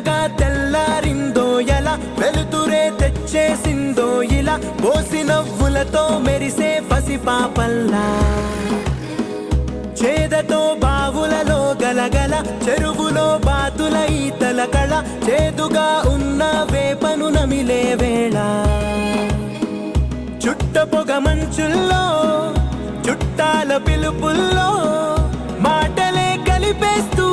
మెల్లగా తెల్లారిందో ఎలా వెలుతురే తెచ్చేసిందో ఇలా పోసి నవ్వులతో మెరిసే పసిపాపల్లా చేదతో బావులలో గలగల చెరువులో బాతుల ఈతల కళ చేదుగా ఉన్న వేపను నమిలే వేళ చుట్ట పొగ మంచుల్లో చుట్టాల పిలుపుల్లో మాటలే కలిపేస్తూ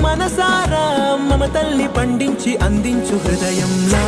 మనసారా మమతల్ని పండించి అందించు హృదయంలా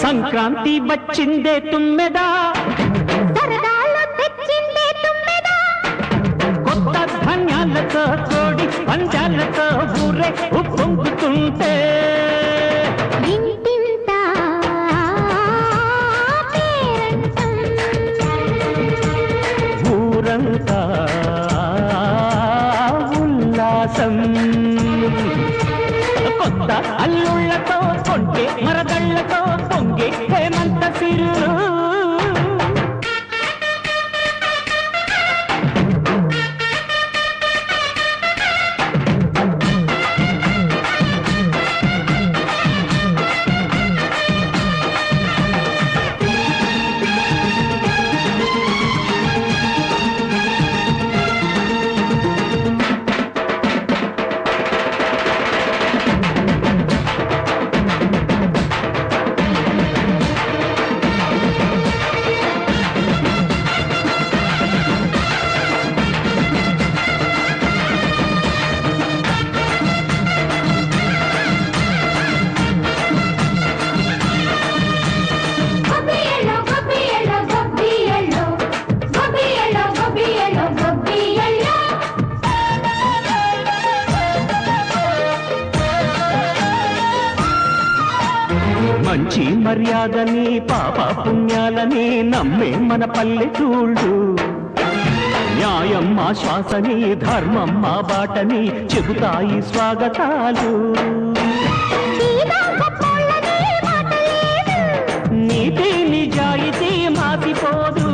సంక్రాంతి వచ్చిందే తుమ్మెదా సరదాలు తెచ్చిందే తుమ్మెదా కొత్త ధాన్యాలతో కోడి పంజాలతో ఊరే ఉప్పొంగుతుంటే ఇంటింత పేరంటం ఊరంతా ఉల్లాసం కొత్త అల్లుళ్ళతో కొంటే మరదళ్ళతో పొంగే హేమంత సిరు మంచి మర్యాదని పాప పుణ్యాలని నమ్మే మన పల్లెటూళ్ళు న్యాయం మా శ్వాసని ధర్మం మా బాటని చెబుతాయి స్వాగతాలు నీతి నిజాయితీ మాసిపోదు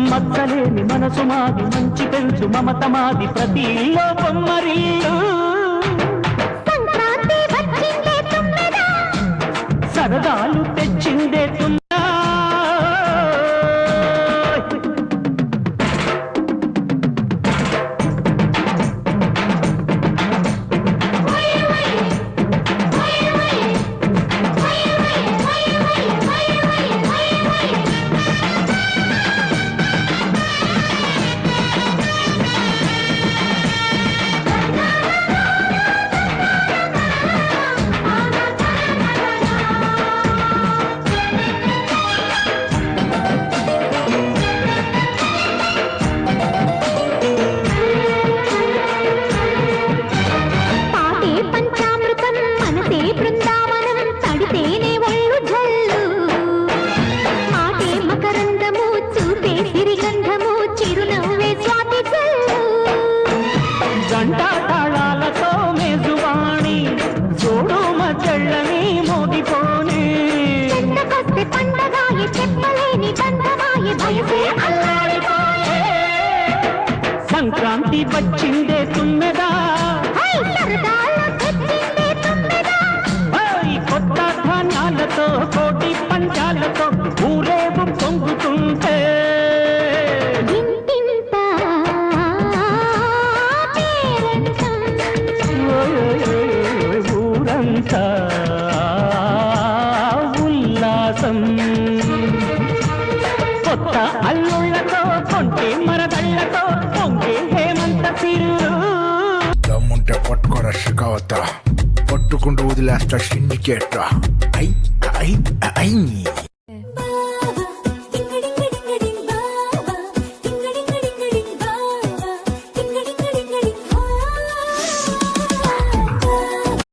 మచ్చలేని మనసు మాది మంచి పెంచు మమత మాది ప్రతి లోపం మరీలు సరదాలు తెచ్చిందే తుమ్మెదా సంక్రాంతి వచ్చిందే తుమ్మెదా సరదాలు తెచ్చిందే తుమ్మెదా ఓయ్ కొత్త ధాన్యాలతో కోటి పంచాలతో ఊరేగు పొంగుతుంటే ఇంటింత పేరంటం ఓయ్ ఓయ్ ఓయ్ ఊరంతా ఉల్లాసం కొత్త అల్లుళ్ళతో కొంటే మరదళ్ళతో పొంగే హేమంత సిరు దమ్ముంటే పట్టుకోరా షికావత పట్టుకుంటూ వదిలేస్తా సిండికేట్ ఐ ఐ ఐ